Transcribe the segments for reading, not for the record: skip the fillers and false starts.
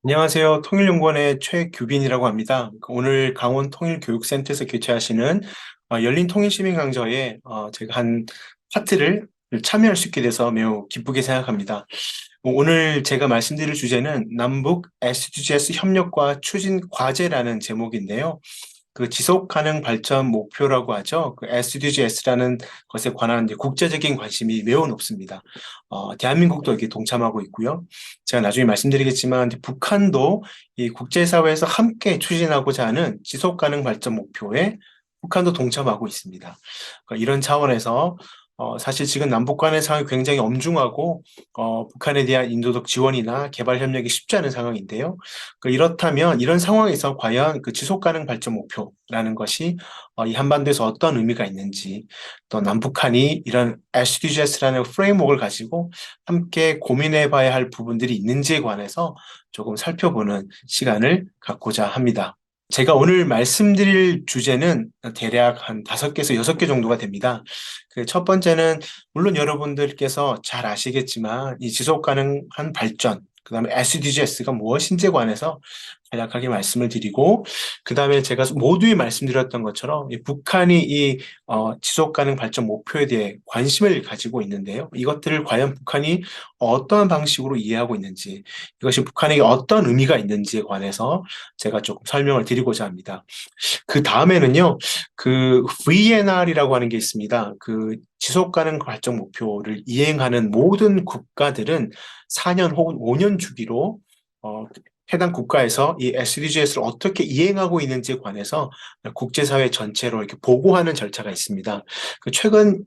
안녕하세요. 통일연구원의 최규빈이라고 합니다. 오늘 강원 통일교육센터에서 개최하시는 열린 통일시민 강좌에 제가 한 파트를 참여할 수 있게 돼서 매우 기쁘게 생각합니다. 오늘 제가 말씀드릴 주제는 남북 SDGs 협력과 추진 과제라는 제목인데요. 그 지속 가능 발전 목표라고 하죠. 그 SDGs라는 것에 관한 이제 국제적인 관심이 매우 높습니다. 대한민국도 여기 동참하고 있고요. 제가 나중에 말씀드리겠지만 이제 북한도 이 국제사회에서 함께 추진하고자 하는 지속 가능 발전 목표에 북한도 동참하고 있습니다. 그러니까 이런 차원에서 사실 지금 남북 간의 상황이 굉장히 엄중하고 북한에 대한 인도적 지원이나 개발 협력이 쉽지 않은 상황인데요. 이렇다면 이런 상황에서 과연 그 지속 가능 발전 목표라는 것이 이 한반도에서 어떤 의미가 있는지, 또 남북한이 이런 SDGs라는 프레임워크를 가지고 함께 고민해 봐야 할 부분들이 있는지에 관해서 조금 살펴보는 시간을 갖고자 합니다. 제가 오늘 말씀드릴 주제는 대략 한 5개에서 6개 정도가 됩니다. 그 첫 번째는 물론 여러분들께서 잘 아시겠지만 이 지속 가능한 발전, 그다음에 SDGs가 무엇인지에 관해서 간략하게 말씀을 드리고, 그다음에 제가 모두에 말씀드렸던 것처럼 이 북한이 이 지속 가능 발전 목표에 대해 관심을 가지고 있는데요. 이것들을 과연 북한이 어떠한 방식으로 이해하고 있는지, 이것이 북한에게 어떤 의미가 있는지에 관해서 제가 조금 설명을 드리고자 합니다. 그 다음에는요, 그 VNR이라고 하는 게 있습니다. 그 지속 가능 발전 목표를 이행하는 모든 국가들은 4년 혹은 5년 주기로 해당 국가에서 이 SDGs를 어떻게 이행하고 있는지에 관해서 국제사회 전체로 이렇게 보고하는 절차가 있습니다. 최근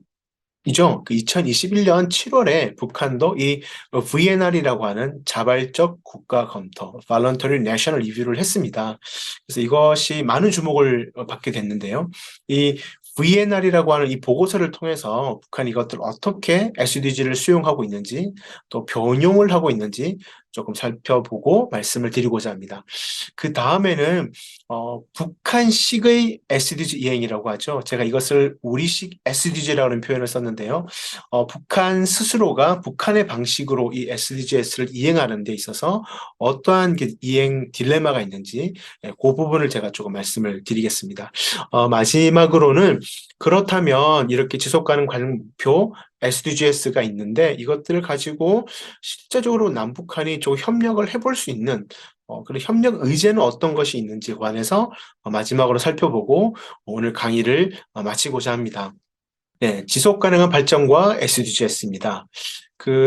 이죠. 그 2021년 7월에 북한도 이 VNR이라고 하는 자발적 국가 검토, Voluntary National Review를 했습니다. 그래서 이것이 많은 주목을 받게 됐는데요. 이 VNR이라고 하는 이 보고서를 통해서 북한이 이것들을 어떻게 SDG를 수용하고 있는지, 또 변용을 하고 있는지 조금 살펴보고 말씀을 드리고자 합니다. 그 다음에는 북한식의 SDG 이행이라고 하죠. 제가 이것을 우리식 SDG라는 표현을 썼는데요. 북한 스스로가 북한의 방식으로 이 SDGs를 이행하는 데 있어서 어떠한 이행 딜레마가 있는지 그 부분을 제가 조금 말씀을 드리겠습니다. 마지막으로는 그렇다면 이렇게 지속가능 목표 SDGs가 있는데 이것들을 가지고 실제적으로 남북한이 좀 협력을 해볼 수 있는 그리고 협력 의제는 어떤 것이 있는지에 관해서 마지막으로 살펴보고 오늘 강의를 마치고자 합니다. 네, 지속 가능한 발전과 SDGs입니다.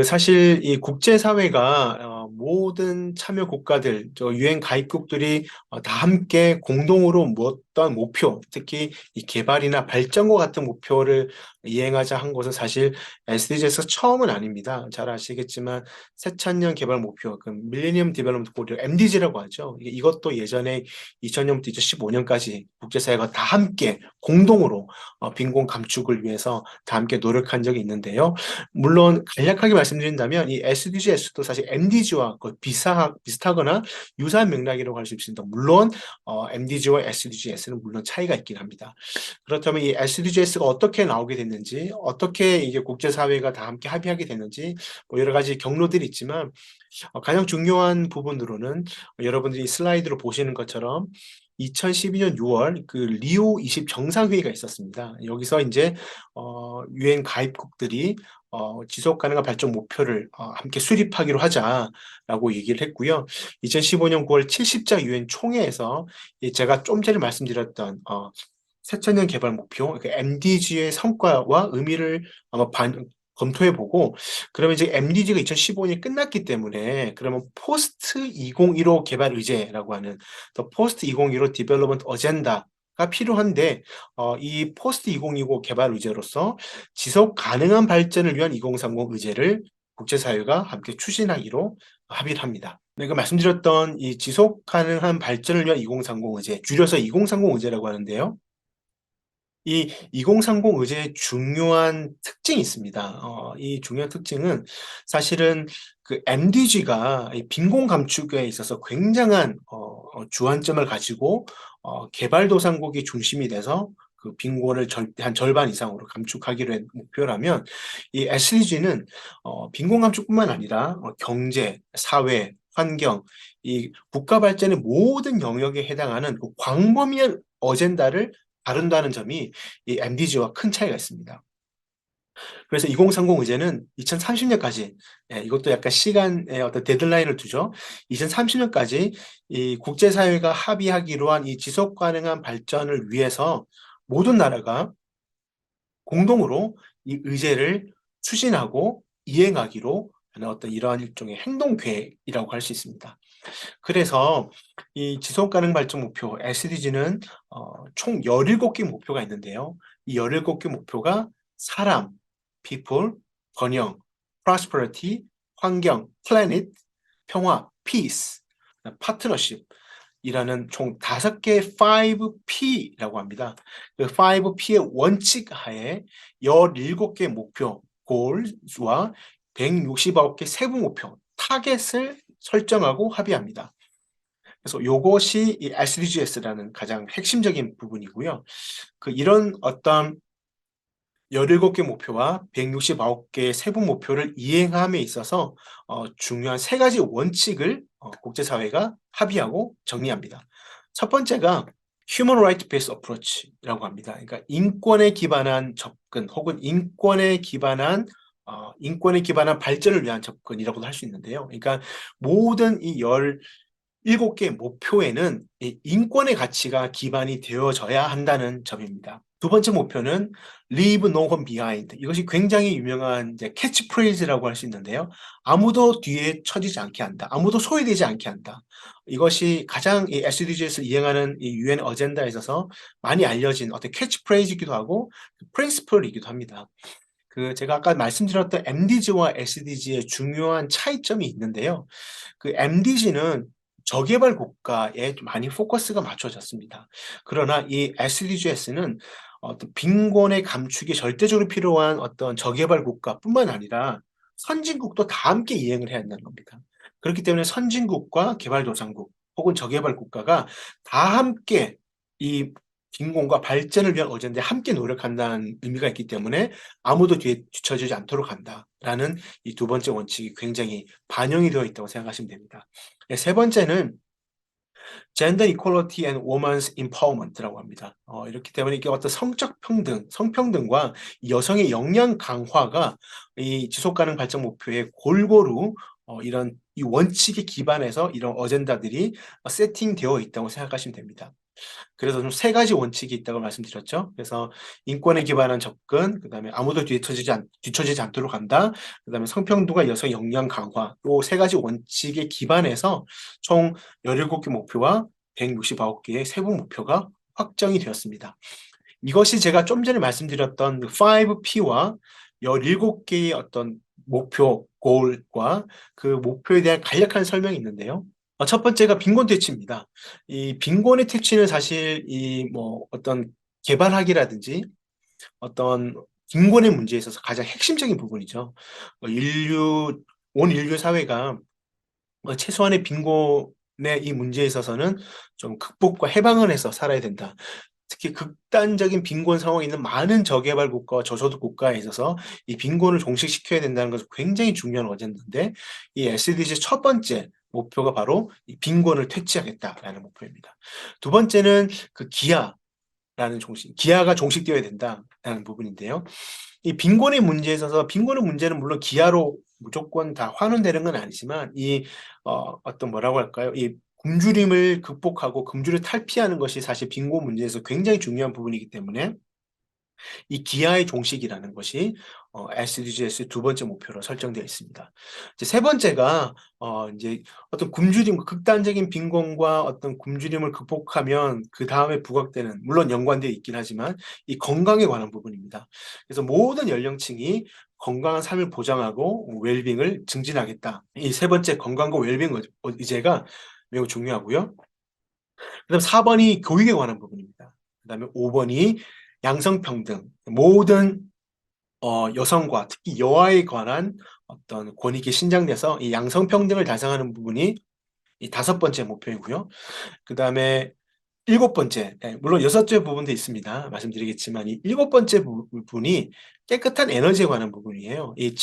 사실 이 국제사회가 모든 참여 국가들, 유엔 가입국들이 다 함께 공동으로 어떤 목표, 특히 이 개발이나 발전과 같은 목표를 이행하자 한 것은 사실 SDGs 처음은 아닙니다. 잘 아시겠지만 새천년 개발 목표, 그 밀레니엄 디벨롭먼트 골, MDG라고 하죠. 이것도 예전에 2000년부터 2015년까지 국제사회가 다 함께 공동으로 빈곤 감축을 위해서 다 함께 노력한 적이 있는데요. 물론 간략하게 말씀드린다면 이 SDGs도 사실 MDG와 비슷하거나 유사한 맥락이라고 할 수 있습니다. 물론 MDG와 SDGs는 물론 차이가 있긴 합니다. 그렇다면 이 SDGs가 어떻게 나오게 됐는지, 어떻게 이게 국제사회가 다 함께 합의하게 됐는지 뭐 여러 가지 경로들이 있지만 가장 중요한 부분으로는 여러분들이 슬라이드로 보시는 것처럼 2012년 6월 그 리우 20 정상회의가 있었습니다. 여기서 이제 유엔 가입국들이 지속 가능한 발전 목표를 함께 수립하기로 하자라고 얘기를 했고요. 2015년 9월 70자 유엔 총회에서 제가 좀 전에 말씀드렸던 새천년 개발 목표, MDG의 성과와 의미를 아마 검토해보고, 그러면 이제 MDG가 2015년이 끝났기 때문에, 그러면 포스트 2015 개발 의제라고 하는, 더 포스트 2015 디벨롭먼트 어젠다가 필요한데, 이 포스트 2025 개발 의제로서 지속 가능한 발전을 위한 2030 의제를 국제사회가 함께 추진하기로 합의를 합니다. 내가 말씀드렸던 이 지속 가능한 발전을 위한 2030 의제, 줄여서 2030 의제라고 하는데요. 이 2030 의제의 중요한 특징이 있습니다. 이 중요한 특징은 사실은 그 MDG가 빈곤 감축에 있어서 굉장한 주안점을 가지고 개발도상국이 중심이 돼서 그 빈곤을 한 절반 이상으로 감축하기로 한 목표라면 이 SDG는 빈곤 감축뿐만 아니라 경제, 사회, 환경, 이 국가 발전의 모든 영역에 해당하는 그 광범위한 어젠다를 다룬다는 점이 이 MDG와 큰 차이가 있습니다. 그래서 2030 의제는 2030년까지, 이것도 약간 시간의 어떤 데드라인을 두죠. 2030년까지 이 국제사회가 합의하기로 한 이 지속 가능한 발전을 위해서 모든 나라가 공동으로 이 의제를 추진하고 이행하기로 하는 어떤 이러한 일종의 행동 계획이라고 할 수 있습니다. 그래서 이 지속 가능 발전 목표 SDG는 총 17개 목표가 있는데요. 이 17개 목표가 사람, people, 번영, prosperity, 환경, planet, 평화, peace, partnership 이라는 총 5개 5P라고 합니다. 그 5P의 원칙 하에 17개 목표, goals와 169개 세부 목표, 타겟을 설정하고 합의합니다. 그래서 요것이 이 SDGs라는 가장 핵심적인 부분이고요. 이런 어떤 17개 목표와 169개 세부 목표를 이행함에 있어서 중요한 3가지 원칙을 국제사회가 합의하고 정리합니다. 첫 번째가 Human Right Based Approach라고 합니다. 그러니까 인권에 기반한 접근 혹은 인권에 기반한 발전을 위한 접근이라고도 할 수 있는데요. 그러니까 모든 이 17개 목표에는 이 인권의 가치가 기반이 되어져야 한다는 점입니다. 두 번째 목표는 Leave No One Behind. 이것이 굉장히 유명한 이제 캐치프레이즈라고 할 수 있는데요. 아무도 뒤에 처지지 않게 한다. 아무도 소외되지 않게 한다. 이것이 가장 이 SDGs를 이행하는 이 UN 어젠다에 있어서 많이 알려진 어떤 캐치프레이즈이기도 하고 프린시플이기도 합니다. 제가 아까 말씀드렸던 MDG와 SDG의 중요한 차이점이 있는데요. MDG는 저개발 국가에 많이 포커스가 맞춰졌습니다. 그러나 이 SDGs는 어떤 빈곤의 감축이 절대적으로 필요한 어떤 저개발 국가뿐만 아니라 선진국도 다 함께 이행을 해야 한다는 겁니다. 그렇기 때문에 선진국과 개발도상국 혹은 저개발 국가가 다 함께 이 빈곤과 발전을 위한 어젠다에 함께 노력한다는 의미가 있기 때문에 아무도 뒤에 뒤처지지 않도록 한다라는 이 두 번째 원칙이 굉장히 반영이 되어 있다고 생각하시면 됩니다. 세 번째는 Gender Equality and Women's Empowerment라고 합니다. 이렇기 때문에 이게 어떤 성적 평등, 성평등과 여성의 역량 강화가 이 지속가능 발전 목표에 골고루 이런 이 원칙에 기반해서 이런 어젠다들이 세팅되어 있다고 생각하시면 됩니다. 그래서 좀 3가지 원칙이 있다고 말씀드렸죠. 그래서 인권에 기반한 접근, 그다음에 아무도 뒤처지지 않도록 한다. 그다음에 성평등과 여성 역량 강화. 요 3가지 원칙에 기반해서 총 17개 목표와 169개의 세부 목표가 확정이 되었습니다. 이것이 제가 좀 전에 말씀드렸던 5P와 17개의 어떤 목표, goal과 그 목표에 대한 간략한 설명이 있는데요. 첫 번째가 빈곤 퇴치입니다. 이 빈곤의 퇴치는 사실 어떤 개발학이라든지 어떤 빈곤의 문제에 있어서 가장 핵심적인 부분이죠. 온 인류 사회가 최소한의 빈곤의 이 문제에 있어서는 좀 극복과 해방을 해서 살아야 된다. 특히 극단적인 빈곤 상황에 있는 많은 저개발 국가와 저소득 국가에 있어서 이 빈곤을 종식시켜야 된다는 것은 굉장히 중요한 어젠다인데 이 SDG 첫 번째 목표가 바로 이 빈곤을 퇴치하겠다라는 목표입니다. 두 번째는 기아가 종식되어야 된다라는 부분인데요. 이 빈곤의 문제에 있어서 빈곤의 문제는 물론 기아로 무조건 다 환원되는 건 아니지만 어떤 뭐라고 할까요? 이 굶주림을 극복하고 굶주림을 탈피하는 것이 사실 빈곤 문제에서 굉장히 중요한 부분이기 때문에 이 기아의 종식이라는 것이 SDGs 두 번째 목표로 설정되어 있습니다. 이제 세 번째가 이제 어떤 극단적인 빈곤과 어떤 굶주림을 극복하면 그 다음에 부각되는 물론 연관되어 있긴 하지만 이 건강에 관한 부분입니다. 그래서 모든 연령층이 건강한 삶을 보장하고 웰빙을 증진하겠다. 이 세 번째 건강과 웰빙 의제가 매우 중요하고요. 그다음 4번이 교육에 관한 부분입니다. 그다음에 5번이 양성평등, 모든 여성과 특히 여아에 관한 어떤 권익이 신장돼서 이 양성평등을 달성하는 부분이 이 5번째 목표이고요. 그다음에 7번째, 물론 6째 부분도 있습니다. 말씀드리겠지만 이 7번째 부분이 깨끗한 에너지에 관한 부분이에요. 이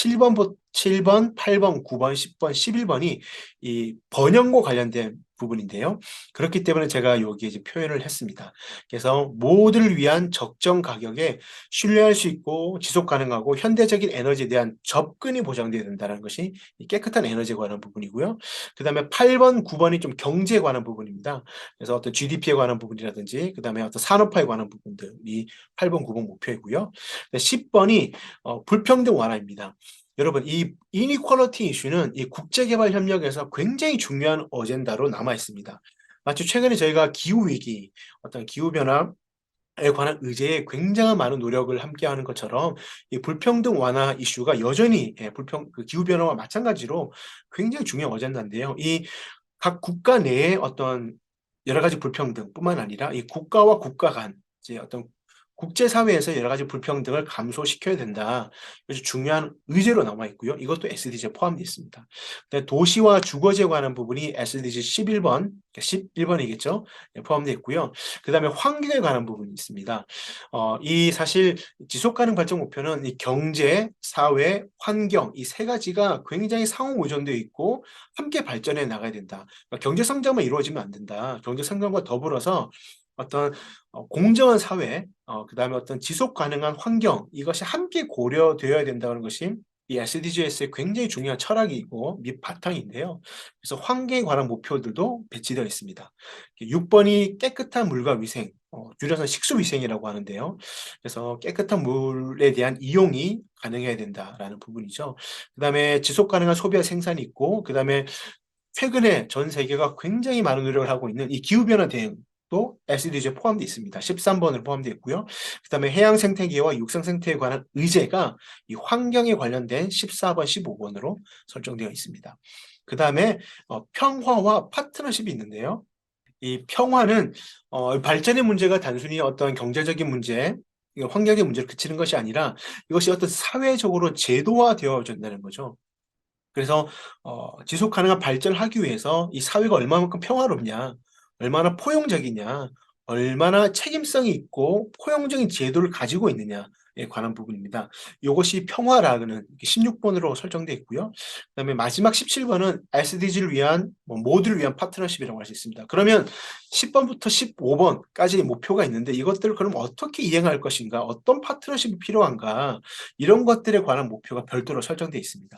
7번, 8번, 9번, 10번, 11번이 이 번영과 관련된 부분인데요. 그렇기 때문에 제가 여기에 이제 표현을 했습니다. 그래서 모두를 위한 적정 가격에 신뢰할 수 있고 지속 가능하고 현대적인 에너지에 대한 접근이 보장되어야 된다는 것이 이 깨끗한 에너지에 관한 부분이고요. 그 다음에 8번, 9번이 좀 경제에 관한 부분입니다. 그래서 어떤 GDP에 관한 부분이라든지 그 다음에 어떤 산업화에 관한 부분들이 8번, 9번 목표이고요. 10번이 불평등 완화입니다. 여러분, 이 이니퀄리티 이슈는 이 국제개발협력에서 굉장히 중요한 어젠다로 남아 있습니다. 마치 최근에 저희가 기후위기, 어떤 기후변화에 관한 의제에 굉장히 많은 노력을 함께하는 것처럼 이 불평등 완화 이슈가 여전히 그 기후변화와 마찬가지로 굉장히 중요한 어젠다인데요. 이 각 국가 내의 어떤 여러 가지 불평등뿐만 아니라 이 국가와 국가 간 이제 어떤 국제사회에서 여러 가지 불평등을 감소시켜야 된다. 아주 중요한 의제로 남아 있고요. 이것도 SDG에 포함되어 있습니다. 도시와 주거지에 관한 부분이 SDG 11번, 11번이겠죠. 포함되어 있고요. 그 다음에 환경에 관한 부분이 있습니다. 이 사실 지속가능 발전 목표는 이 경제, 사회, 환경 이 세 가지가 굉장히 상호 의존되어 있고 함께 발전해 나가야 된다. 그러니까 경제 성장만 이루어지면 안 된다. 경제 성장과 더불어서 어떤 공정한 사회, 그다음에 어떤 지속 가능한 환경 이것이 함께 고려되어야 된다는 것이 이 SDGs의 굉장히 중요한 철학이고 밑바탕인데요. 그래서 환경에 관한 목표들도 배치되어 있습니다. 6번이 깨끗한 물과 위생, 줄여서 식수위생이라고 하는데요. 그래서 깨끗한 물에 대한 이용이 가능해야 된다라는 부분이죠. 그다음에 지속 가능한 소비와 생산이 있고, 그다음에 최근에 전 세계가 굉장히 많은 노력을 하고 있는 이 기후변화 대응도 SDG에 포함되어 있습니다. 13번으로 포함되어 있고요. 그 다음에 해양 생태계와 육상 생태계에 관한 의제가 이 환경에 관련된 14번, 15번으로 설정되어 있습니다. 그 다음에 평화와 파트너십이 있는데요. 이 평화는 발전의 문제가 단순히 어떤 경제적인 문제, 환경의 문제를 그치는 것이 아니라 이것이 어떤 사회적으로 제도화되어진다는 거죠. 그래서 지속 가능한 발전을 하기 위해서 이 사회가 얼마만큼 평화롭냐, 얼마나 포용적이냐, 얼마나 책임성이 있고 포용적인 제도를 가지고 있느냐에 관한 부분입니다. 이것이 평화라는 16번으로 설정되어 있고요. 그다음에 마지막 17번은 SDG를 위한 모두를 위한 파트너십이라고 할 수 있습니다. 그러면 10번부터 15번까지 목표가 있는데 이것들을 그럼 어떻게 이행할 것인가, 어떤 파트너십이 필요한가 이런 것들에 관한 목표가 별도로 설정되어 있습니다.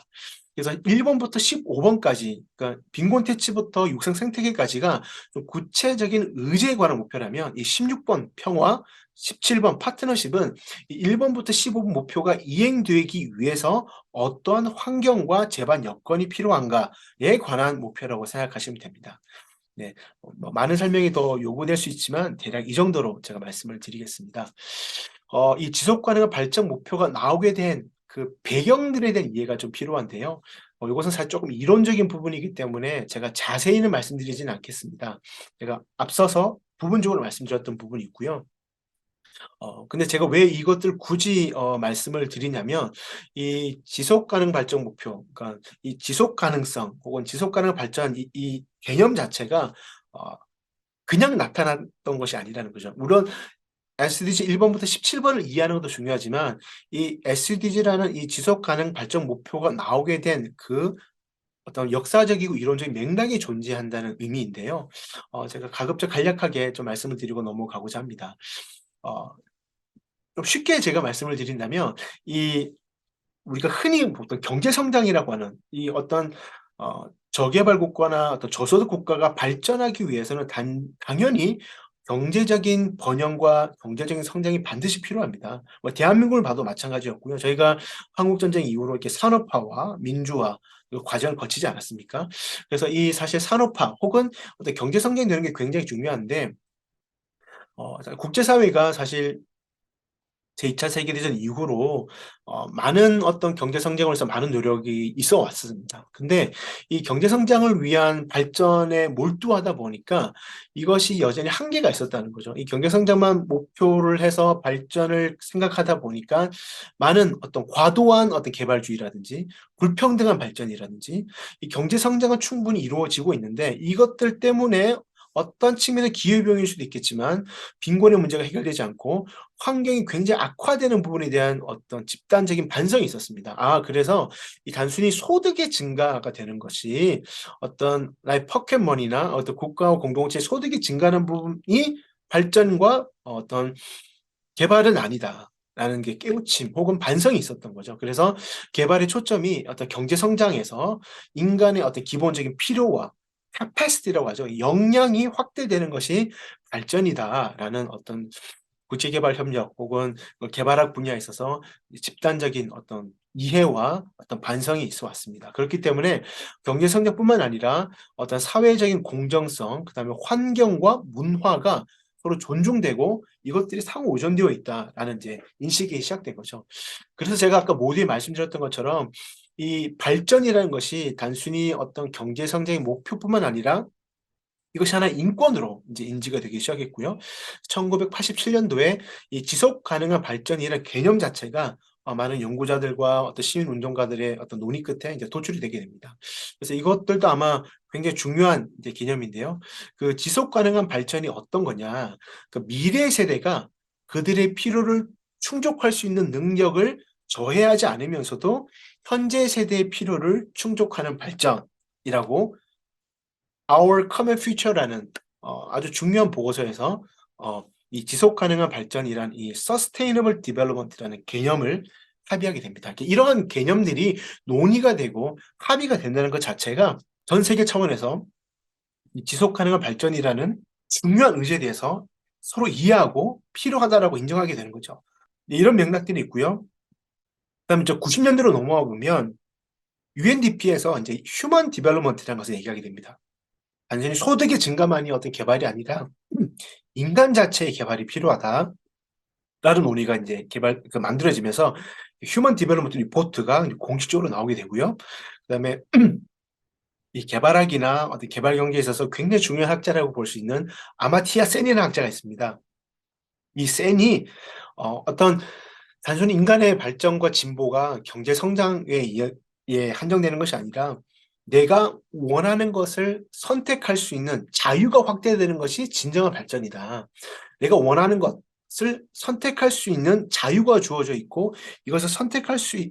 그래서 1번부터 15번까지, 그러니까 빈곤퇴치부터 육상 생태계까지가 좀 구체적인 의제에 관한 목표라면 이 16번 평화, 17번 파트너십은 이 1번부터 15번 목표가 이행되기 위해서 어떠한 환경과 제반 여건이 필요한가에 관한 목표라고 생각하시면 됩니다. 네, 많은 설명이 더 요구될 수 있지만 대략 이 정도로 제가 말씀을 드리겠습니다. 이 지속 가능한 발전 목표가 나오게 된 그 배경들에 대한 이해가 좀 필요한데요. 이것은 사실 조금 이론적인 부분이기 때문에 제가 자세히는 말씀드리지는 않겠습니다. 제가 앞서서 부분적으로 말씀드렸던 부분이 있고요. 근데 제가 왜 이것들 굳이 말씀을 드리냐면 이 지속 가능 발전 목표, 그러니까 이 지속 가능성 혹은 지속 가능 발전 이 개념 자체가 어 그냥 나타났던 것이 아니라는 거죠. 물론 SDG 1번부터 17번을 이해하는 것도 중요하지만 이 SDG라는 이 지속 가능 발전 목표가 나오게 된 그 어떤 역사적이고 이론적인 맥락이 존재한다는 의미인데요. 제가 가급적 간략하게 좀 말씀을 드리고 넘어가고자 합니다. 어 좀 쉽게 제가 말씀을 드린다면 이 우리가 흔히 보통 경제 성장이라고 하는 이 어떤 저개발 국가나 어떤 저소득 국가가 발전하기 위해서는 당연히 경제적인 번영과 경제적인 성장이 반드시 필요합니다. 뭐 대한민국을 봐도 마찬가지였고요. 저희가 한국 전쟁 이후로 이렇게 산업화와 민주화 그 과정을 거치지 않았습니까? 그래서 이 사실 산업화 혹은 어떤 경제 성장이 되는 게 굉장히 중요한데 국제사회가 사실 제2차 세계대전 이후로 많은 어떤 경제 성장을 위해서 많은 노력이 있어 왔습니다. 근데 이 경제 성장을 위한 발전에 몰두하다 보니까 이것이 여전히 한계가 있었다는 거죠. 이 경제 성장만 목표를 해서 발전을 생각하다 보니까 많은 어떤 과도한 어떤 개발주의라든지 불평등한 발전이라든지 이 경제 성장은 충분히 이루어지고 있는데 이것들 때문에 어떤 측면은 기후변화일 수도 있겠지만 빈곤의 문제가 해결되지 않고 환경이 굉장히 악화되는 부분에 대한 어떤 집단적인 반성이 있었습니다. 그래서 이 단순히 소득의 증가가 되는 것이 어떤 나의 포켓머니나 어떤 국가와 공동체의 소득이 증가하는 부분이 발전과 어떤 개발은 아니다라는 게 깨우침 혹은 반성이 있었던 거죠. 그래서 개발의 초점이 어떤 경제 성장에서 인간의 어떤 기본적인 필요와 capacity라고 하죠. 역량이 확대되는 것이 발전이다라는 어떤 국제개발 협력 혹은 그 개발학 분야에 있어서 집단적인 어떤 이해와 어떤 반성이 있어 왔습니다. 그렇기 때문에 경제 성장뿐만 아니라 어떤 사회적인 공정성, 그다음에 환경과 문화가 서로 존중되고 이것들이 상호 의존되어 있다라는 이제 인식이 시작된 거죠. 그래서 제가 아까 모두에 말씀드렸던 것처럼 이 발전이라는 것이 단순히 어떤 경제 성장의 목표뿐만 아니라 이것이 하나의 인권으로 이제 인지가 되기 시작했고요. 1987년도에 이 지속 가능한 발전이라는 개념 자체가 많은 연구자들과 어떤 시민 운동가들의 어떤 논의 끝에 이제 도출이 되게 됩니다. 그래서 이것들도 아마 굉장히 중요한 이제 개념인데요. 그 지속 가능한 발전이 어떤 거냐? 그 미래 세대가 그들의 필요를 충족할 수 있는 능력을 저해하지 않으면서도 현재 세대의 필요를 충족하는 발전이라고 Our Common Future라는 아주 중요한 보고서에서 이 지속 가능한 발전이란 이 Sustainable Development라는 개념을 합의하게 됩니다. 이러한 개념들이 논의가 되고 합의가 된다는 것 자체가 전 세계 차원에서 이 지속 가능한 발전이라는 중요한 의제에 대해서 서로 이해하고 필요하다라고 인정하게 되는 거죠. 이런 맥락들이 있고요. 그다음에 저 90년대로 넘어와 보면 UNDP에서 이제 휴먼 디벨롭먼트라는 것을 얘기하게 됩니다. 단순히 소득의 증가만이 어떤 개발이 아니라 인간 자체의 개발이 필요하다라는 논의가 이제 만들어지면서 휴먼 디벨롭먼트 리포트가 공식적으로 나오게 되고요. 그다음에 이 개발학이나 어떤 개발 경제에 있어서 굉장히 중요한 학자라고 볼 수 있는 아마티아 센이라는 학자가 있습니다. 이 센이 어떤 단순히 인간의 발전과 진보가 경제 성장에 한정되는 것이 아니라 내가 원하는 것을 선택할 수 있는 자유가 확대되는 것이 진정한 발전이다. 내가 원하는 것을 선택할 수 있는 자유가 주어져 있고 이것을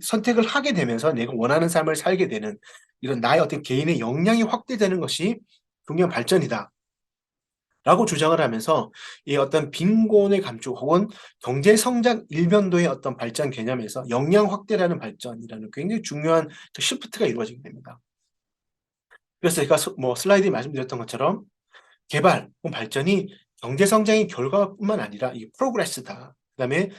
선택을 하게 되면서 내가 원하는 삶을 살게 되는 이런 나의 어떤 개인의 역량이 확대되는 것이 중요한 발전이다. 라고 주장을 하면서 이 어떤 빈곤의 감축 혹은 경제 성장 일변도의 어떤 발전 개념에서 역량 확대라는 발전이라는 굉장히 중요한 그 시프트가 이루어지게 됩니다. 그래서 제가 슬라이드에 말씀드렸던 것처럼 개발 혹은 발전이 경제 성장의 결과뿐만 아니라 이 프로그레스다. 그다음에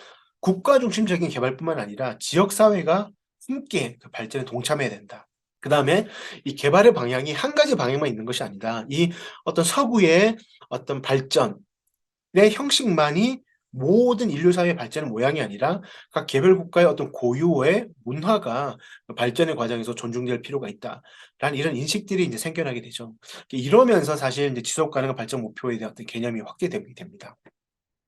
국가 중심적인 개발뿐만 아니라 지역 사회가 함께 그 발전에 동참해야 된다. 그다음에 이 개발의 방향이 한 가지 방향만 있는 것이 아니다. 이 어떤 서구의 어떤 발전의 형식만이 모든 인류 사회의 발전의 모양이 아니라 각 개별 국가의 어떤 고유의 문화가 발전의 과정에서 존중될 필요가 있다라는 이런 인식들이 이제 생겨나게 되죠. 이러면서 사실 이제 지속 가능한 발전 목표에 대한 어떤 개념이 확대되게 됩니다.